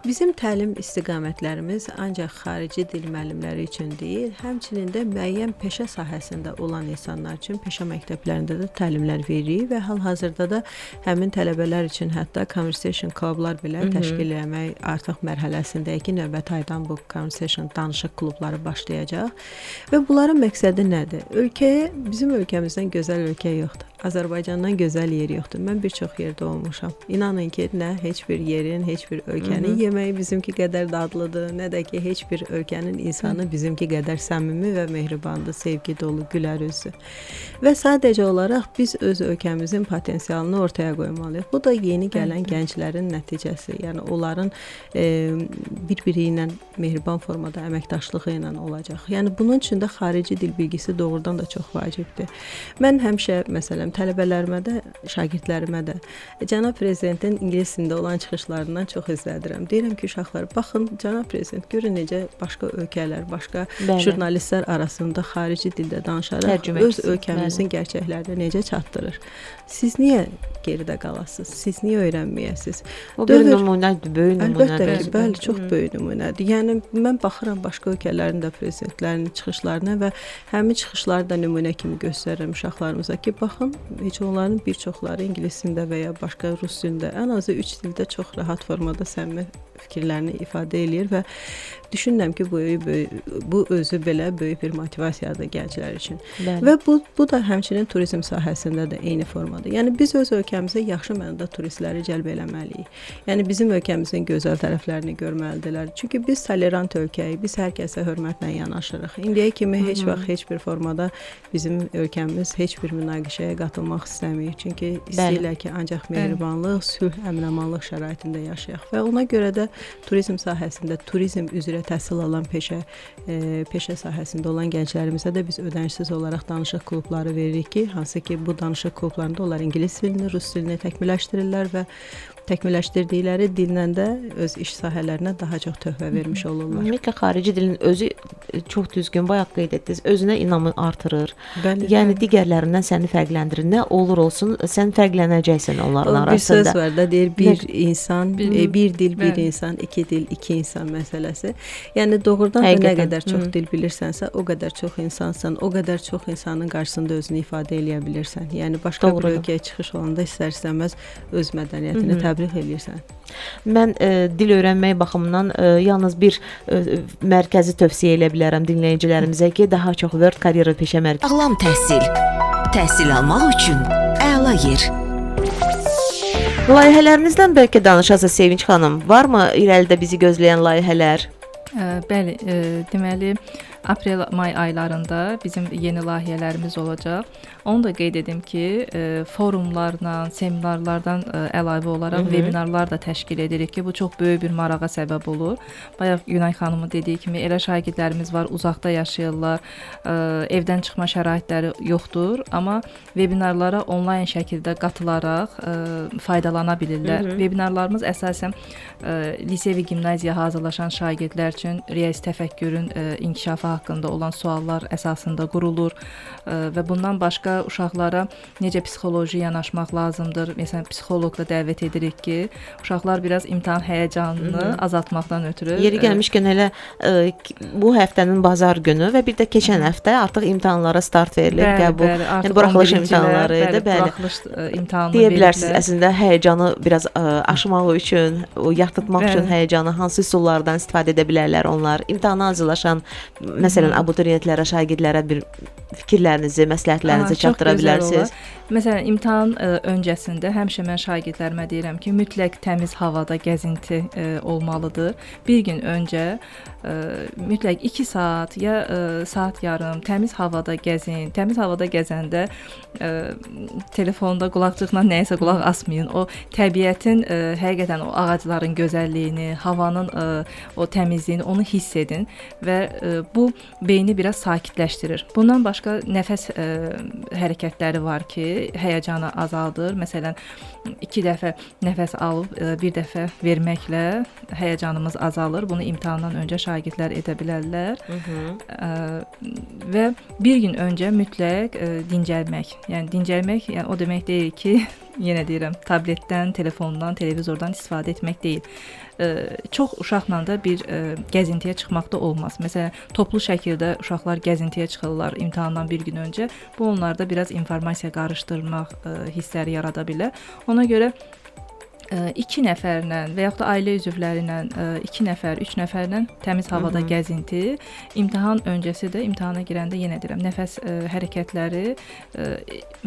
Bizim təlim istiqamətlərimiz ancaq xarici dil müəllimləri üçün deyil, həmçinin də müəyyən peşə sahəsində olan insanlar üçün peşə məktəblərində də təlimlər veririk və hal-hazırda da həmin tələbələr üçün hətta conversation klublar belə təşkil etmək artıq mərhələsindəki növbəti aydan bu conversation danışıq klubları başlayacaq və bunların məqsədi nədir? Bizim ölkəmizdən gözəl ölkə yoxdur. Azərbaycandan gözəl yer yoxdur. Mən bir çox yerdə olmuşam. İnanın ki, nə heç bir yerin, heç bir ölkənin yeməyi bizimki qədər dadlıdır, nə də ki, heç bir ölkənin insanı bizimki qədər səmimi və mehribandır, sevgi dolu, gülər üzlü. Və sadəcə olaraq biz öz ölkəmizin potensialını ortaya qoymalıyıq. Bu da yeni gələn gənclərin nəticəsi. Yəni onların bir-biri ilə mehriban formada əməkdaşlığı ilə olacaq. Yəni bunun üçün də xarici dil bilgisi doğrudan da çox vacibdir. Mən həmişə məsələn tələbələrimə də, şagirdlərimə də cənab prezidentin ingilis dilində olan çıxışlarından çox izlədirəm. Deyirəm ki, uşaqlar, baxın, cənab prezident, görün necə başqa ölkələr, başqa jurnalistlər arasında xarici dildə danışaraq öz ölkəmizin gerçəklərini necə çatdırır. Siz niyə geridə qalasınız? Siz niyə öyrənməyəsiniz? O bir nümunədir, böyük nümunədir. Əlbəttə ki, bəli, çox böyük nümunədir. Yəni mən baxıram başqa ölkələrin də prezidentlərinin çıxışlarına və həmin çıxışları da nümunə kimi göstərirəm uşaqlarımıza ki, baxın, heç onların bir çoxları ingilis dilində və ya başqa rus dilində, ən azı 3 dildə çox rahat formada səmimi fikirlərini ifadə eləyir və düşünürəm ki, bu özü belə böyük bir motivasiyadır gənclər üçün. Bəli. Və bu da həmçinin turizm sahəsində də eyni formadır. Yəni biz öz ölkəmizə yaxşı mənada turistləri cəlb eləməliyik. Yəni bizim ölkəmizin gözəl tərəflərini görməlidirlər. Çünki biz tolerant ölkəyik, biz hər kəsə hörmətlə yanaşırıq. İndiyə kimi heç vaxt heç bir formada bizim ölkəmiz heç bir münaqişəyə qatılmaq istəmir. Çünki istəyirlər ki, ancaq mehribanlıq, sülh, əmin-amanlıq şəraitində yaşayaq və ona görə də turizm sahəsində, turizm üzrə təhsil alan peşə sahəsində olan gənclərimizə də biz ödənişsiz olaraq danışıq klubları veririk ki, hansı ki bu danışıq klublarında onlar ingilis dilini, rus dilini təkmilləşdirirlər və təkmilləşdirdikləri dillə də öz iş sahələrinə daha çox töhfə vermiş olurlar. Ümumiyyətlə xarici dilin özü çox düzgün, bayaq qeyd etdiniz, özünə inamı artırır. Bəli, yəni digərlərindən səni fərqləndirir. Nə olur olsun, sən fərqlənəcəksən onların arasında. Bir söz var da, deyir bir insan, bir dil, bir insan, iki dil, iki insan məsələsi. Yəni doğrudan da nə qədər çox dil bilirsənsə, o qədər çox insansan, o qədər çox insanın qarşısında özünü ifadə eləyə bilirsən. Yəni başqa bir ölkəyə çıxış olanda istər-istəməz öz mədəniyyətini təbliğ eləyirsən. Mən dil öyrənmək baxımından yalnız bir mərkəzi tövsiyə edə bilərəm dinləyicilərimizə ki, daha çox World Career Peşə Mərkəzi. Sağlam təhsil almaq üçün əla yer. Layihələrinizdən bəlkə danışasınız Sevinç xanım. Varmı irəlidə bizi gözləyən layihələr? Bəli, deməli aprel-may aylarında bizim yeni layihələrimiz olacaq. Onu da qeyd edim ki, forumlarla, seminarlardan əlavə olaraq webinarlar da təşkil edirik ki, bu çox böyük bir marağa səbəb olur. Bayaq Günay xanımın dediyi kimi elə şagirdlərimiz var, uzaqda yaşayırlar, evdən çıxma şəraitləri yoxdur, amma webinarlara onlayn şəkildə qatılaraq faydalana bilirlər. Webinarlarımız əsasən lisey və gimnaziya hazırlaşan şagirdlər üçün riyazi təfəkkürün inkişafı haqqında olan suallar əsasında qurulur və bundan başqa uşaqlara necə psixoloji yanaşmaq lazımdır. Məsələn, psixoloq da dəvət edirik ki, uşaqlar biraz imtahan həyəcanını azaltmaqdan ötürü. Yeri gəlmişkən elə bu həftənin bazar günü və bir də keçən həftə artıq imtahanlara start verilir. Bəli, yəni buraxılış imtahanları idi. Buraxılış imtahanı deyə bilərsiniz, əslində həyəcanı biraz aşmaq üçün, o yatırtmaq üçün həyəcanı hansı üsullardan istifadə edə bilərlər onlar? İmtahana hazırlaşan, məsələn, abituriyentlərə, şagirdlərə bir fikirlərinizi, məsləhətlərinizi çatdıra bilərsiniz. Məsələn, imtahan öncəsində həmişə mən şagirdlərimə deyirəm ki, mütləq təmiz havada gəzinti olmalıdır. Bir gün öncə mütləq 2 saat ya saat yarım təmiz havada gəzin. Təmiz havada gəzəndə telefonda qulaqcıqla nəyisə qulaq asmayın. O təbiətin həqiqətən o ağacların gözəlliyini, havanın o təmizliyini onu hiss edin və bu beyni biraz sakitləşdirir. Bundan başqa nəfəs hərəkətləri var ki, həyəcanı azaldır. Məsələn, 2 dəfə nəfəs alıb, 1 dəfə verməklə həyəcanımız azalır. Bunu imtahandan öncə şagirdlər edə bilərlər. Və bir gün öncə mütləq dincəlmək. Yəni dincəlmək, yəni o demək deyil ki, yenə deyirəm, tabletdən, telefondan, televizordan istifadə etmək deyil. Çox uşaqla da bir gəzintiyə çıxmaq da olmaz. Məsələn, toplu şəkildə uşaqlar gəzintiyə çıxırlar imtahandan bir gün öncə. Bu onlarda biraz informasiya qarışdırmaq hissləri yarada bilər. Ona görə 2 nəfərlə və yaxud da ailə üzvləri ilə 2 nəfər, 3 nəfərlə təmiz havada gəzinti, imtahan öncəsi də imtahana girəndə yenə deyirəm, nəfəs hərəkətləri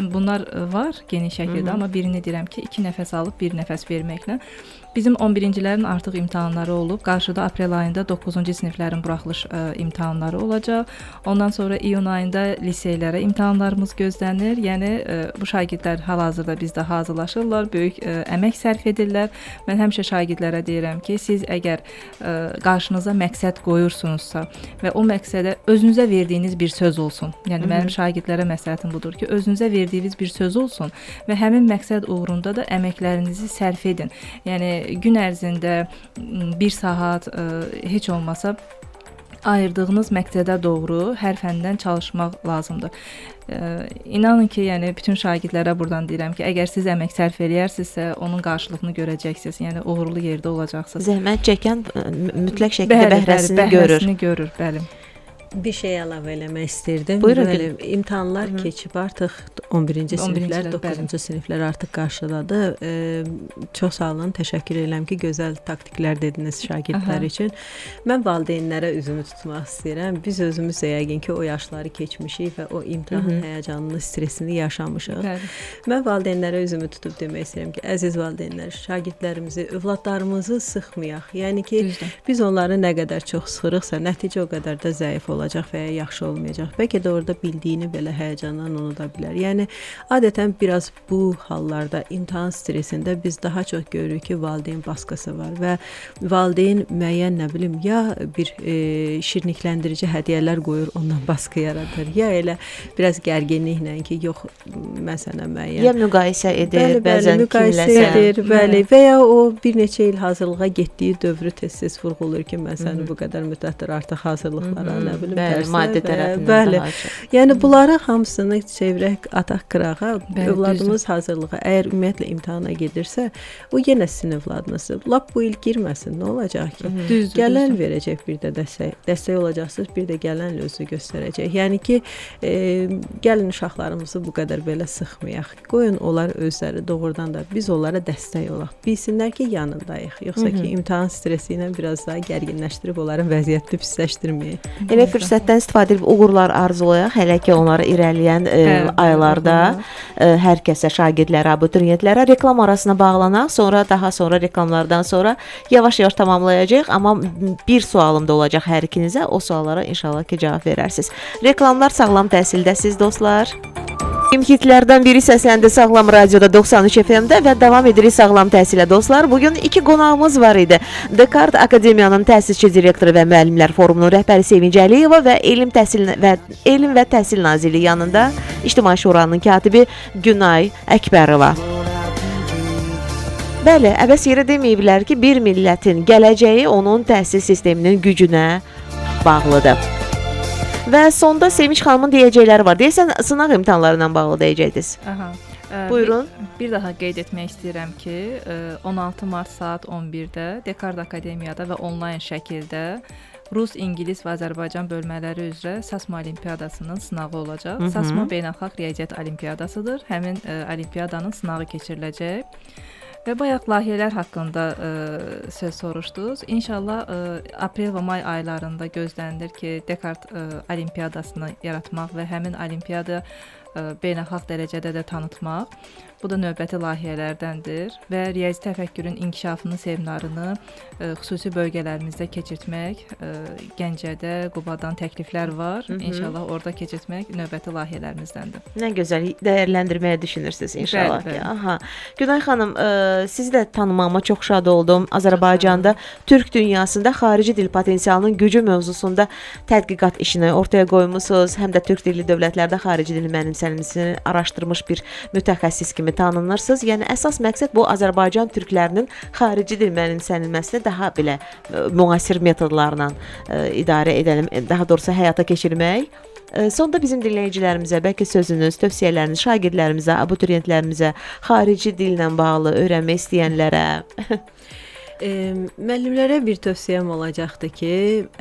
bunlar var geniş şəkildə, amma birini deyirəm ki, 2 nəfəs alıb 1 nəfəs verməklə. Bizim 11-cilərin artıq imtahanları olub. Qarşıda aprel ayında 9-cu siniflərin buraxılış imtahanları olacaq. Ondan sonra iyun ayında liseylərə imtahanlarımız gözlənir. Yəni bu şagirdlər hal-hazırda bizdə hazırlaşırlar, böyük əmək sərf edirlər. Mən həmişə şagirdlərə deyirəm ki, siz əgər qarşınıza məqsəd qoyursunuzsa və o məqsədə özünüzə verdiyiniz bir söz olsun. Yəni mənim şagirdlərə məsləhətim budur ki, özünüzə verdiyiniz bir söz olsun və həmin məqsəd uğrunda da əməklərinizi sərf edin. Yəni gün ərzində 1 saat heç olmasa ayırdığınız məqsədə doğru hər fəndən çalışmaq lazımdır. İnanın ki, yəni bütün şagirdlərə buradan deyirəm ki, əgər siz əmək sərf eləyərsinizsə, onun qarşılığını görəcəksiniz. Yəni uğurlu yerdə olacaqsınız. Zəhmət çəkən mütləq şəkildə bəhrəsini görür. Bəhrəsini görür, bəli. Bir şey əlavə eləmək istirdim. Buyurun. Bəli, imtahanlar keçib artıq 11-ci siniflər, 9-cu siniflər artıq qarşıdadır. Çox sağ olun, təşəkkür edirəm ki, gözəl taktiklər dediniz şagirdlər üçün. Mən valideynlərə üzümü tutmaq istəyirəm. Biz özümüz də yəqin ki, o yaşları keçmişik və o imtahan həyəcanını, stresini yaşamışıq. Bəli. Mən valideynlərə üzümü tutub demək istəyirəm ki, əziz valideynlər, şagirdlərimizi, övladlarımızı sıxmayaq. Yəni ki, biz onları nə qədər çox sıxırıqsa, nəticə o qədər də zəif olacaq və ya yaxşı olmayacaq. Bəlkə də orada bildiyini belə həyəcandan unuda bilər. Yəni adətən biraz bu hallarda imtahan stresində biz daha çox görürük ki, valideyn baskısı var və valideyn müəyyən nə bilim ya bir şirnikləndirici hədiyyələr qoyur, ondan baskı yaradır. Ya elə biraz gərginliklə ki, yox məsələn müəyyən. Ya müqayisə edir, bəzən müqayisə kimləsə. edir, bəli. Və ya o bir neçə il hazırlığa getdiyi dövrü tez-tez vurğulayır ki, məsələn bu qədər müddətdir artıq hazırlıqlara nə bilim bəli, maddi tərəfindən bəli. daha çox. Yəni bunları hamısını çevirək, ataq qırağa. Bəli, Övladımız hazırlığa, əgər ümumiyyətlə imtahana gedirsə, o yenə sizin övladınızdır. Lap bu il girməsin, nə olacaq ki? Düzdür, Gələn verəcək bir də dəstək. Dəstək olacaqsınız, bir də gələn özü göstərəcək. Yəni ki, gəlin uşaqlarımızı bu qədər belə sıxmayaq. Qoyun onlar özləri doğrudan da biz onlara dəstək olaq. Bilsinlər ki, yanındayıq. Yoxsa ki, imtahan stresi ilə biraz daha gərginləşdirib onların vəziyyətini pisləşdirməyək. Elə fürsətdən istifadə edib uğurlar arzulayaq. Hələ ki onları irəliləyən aylarda hər kəsə, şagirdlərə, abituriyentlərə reklam arasına bağlanaq. Daha sonra reklamlardan sonra yavaş-yavaş tamamlayacağıq. Amma bir sualım da olacaq hər ikinizə. O suallara inşallah ki cavab verərsiniz. Reklamlar Sağlam Təhsildəsiz dostlar. İmkitlərdən biri səsləndi Sağlam Radioda 93 FM-də və davam edirik Sağlam Təhsilə dostlar. Bugün 2 qonağımız var idi. Descartes Akademiyanın təsisçi direktoru və müəllimlər forumunun rəhbəri Sevinc Əliyeva və Elm və Təhsil Nazirliyi yanında İctimai Şuranın katibi Günay Əkbərova. Bəli, əbəs yerə deməyiblər ki, bir millətin gələcəyi onun təhsil sisteminin gücünə bağlıdır. Və sonda Sevinç xanımın deyəcəkləri var. Deyəsən, sınaq imtahanları ilə bağlı deyəcəkdiniz. Buyurun. Bir daha qeyd etmək istəyirəm ki, 16 mart saat 11-də Descartes Akademiyada və onlayn şəkildə Rus, İngilis və Azərbaycan bölmələri üzrə SASMA Olimpiyadasının sınağı olacaq. SASMA Beynəlxalq Riyaziyyat Olimpiyadasıdır. Həmin olimpiyadanın sınağı keçiriləcək. Və bayaq layihələr haqqında söz soruşdunuz. İnşallah aprel və may aylarında gözlənilir ki, Descartes Olimpiyadasını yaratmaq və həmin olimpiyada beynəlxalq dərəcədə də tanıtmaq. Bu da növbəti layihələrdəndir və riyazi təfəkkürün inkişafını, seminarını xüsusi bölgələrimizdə keçirtmək, Gəncədə, Qubadan təkliflər var. İnşallah orada keçirtmək növbəti layihələrimizdəndir. Nə gözəl dəyərləndirməyə düşünürsünüz inşallah ki. Aha. Günay xanım, sizi də tanımağıma çox şad oldum. Azərbaycanda Türk dünyasında xarici dil potensialının gücü mövzusunda tədqiqat işini ortaya qoymusunuz. Həm də türk dilli dövlətlərdə xarici dil mənimsənilməsini araşdırmış bir mütəxəssis kimi tanınırsınız. Yəni əsas məqsəd bu Azərbaycan türklərinin xarici dil mənimsənilməsini daha belə müasir metodlarla idarə edelim, daha doğrusu həyata keçirmək. Sonda bizim dinləyicilərimizə bəlkə sözünüz, tövsiyələriniz şagirdlərimizə, abituriyentlərimizə, xarici dillə bağlı öyrənmək istəyənlərə. Müəllimlərə bir tövsiyəm olacaqdır ki,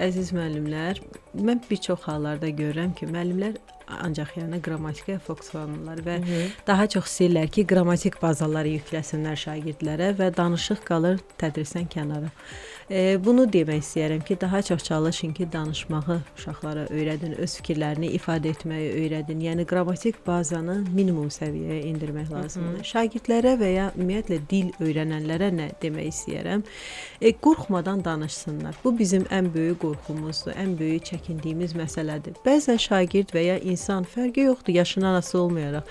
əziz müəllimlər, mən bir çox hallarda görürəm ki, müəllimlər ancaq yəni qrammatikaya fokuslanırlar və daha çox istəyirlər ki, qrammatik bazaları yükləsinlər şagirdlərə və danışıq qalır tədrisdən kənara. Bunu demək istəyirəm ki, daha çox çalışın ki, danışmağı uşaqlara öyrədin, öz fikirlərini ifadə etməyi öyrədin. Yəni qrammatik bazanı minimum səviyyəyə endirmək lazımdır. Şagirdlərə və ya ümumiyyətlə dil öyrənənlərə nə demək istəyirəm? Qorxmadan danışsınlar. Bu bizim ən böyük qorxumuzdur, ən böyük çəkindiyimiz məsələdir. Bəzən şagird və ya insan fərqi yoxdur, yaşından asılı olmayaraq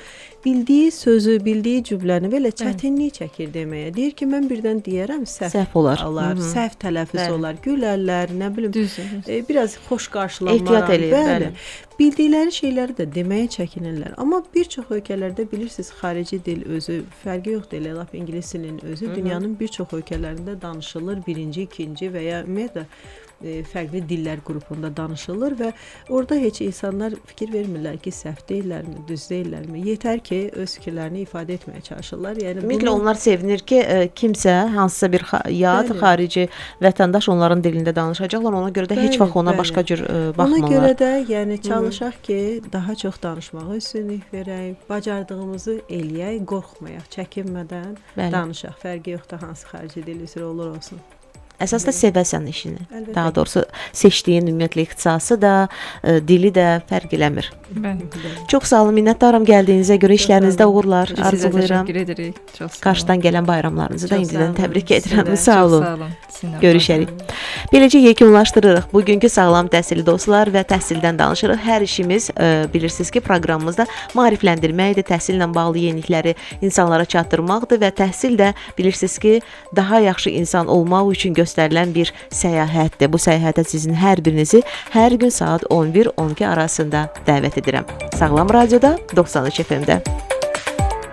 bildiyi sözü, bildiyi cümləni belə çətinlik çəkir deməyə. Deyir ki, mən birdən deyərəm, səhv olar. Səhv tələffüz Bəli. olar, gülərlər, nə bilim, Düzdür. biraz xoş qarşılanmaram. Ehtiyat eləyir, bəli. Bildikləri şeyləri də deməyə çəkinirlər. Amma bir çox ölkələrdə bilirsiniz, xarici dil özü fərqi yoxdur, elə lap ingilis dilinin özü dünyanın bir çox ölkələrində danışılır, birinci, ikinci və ya ümumiyyətlə fərqli dillər qrupunda danışılır və orada heç insanlar fikir vermirlər ki, səhv deyirlərmi, düz deyirlərmi. Yetər ki, öz fikirlərini ifadə etməyə çalışırlar. Yəni Ümumiyyətlə onlar sevinir ki, kimsə hansısa bir yad Bəli. xarici vətəndaş onların dilində danışacaqlar. Ona görə də heç Bəli, vaxt ona bəli. başqa cür Ona baxmırlar. görə də yəni çalışaq ki, daha çox danışmağa üstünlük verək, bacardığımızı eləyək, qorxmayaq, çəkinmədən Bəli. danışaq. Fərqi yoxdur hansı xarici dil üzrə olur olsun. Əsas da sevəsən işini. Əlbəttə. Daha doğrusu seçdiyin ümumiyyətlə ixtisası da, dili də fərq eləmir. Bəli. Çox sağ olun, minnətdaram gəldiyinizə görə, işlərinizdə uğurlar Biz sizə arzulayıram. təşəkkür edirik. Çox sağ olun. Qarşıdan gələn bayramlarınızı da Çox indidən sağ olun. təbrik Sizə edirəm. də Sağ Çox olun. Sağ olun. Sizinlə Görüşərik. Beləcə yekunlaşdırırıq. Bugünkü sağlam təhsili dostlar və təhsildən danışırıq. Hər işimiz bilirsiniz ki, proqramımızda maarifləndirməkdir, təhsillə bağlı yenilikləri insanlara çatdırmaqdır və təhsil də bilirsiniz ki, daha yaxşı insan olmaq üçün göstərilən bir səyahətdir. Bu səyahətə sizin hər birinizi hər gün saat 11-12 arasında dəvət edirəm. Sağlam Radioda 93 FM-də.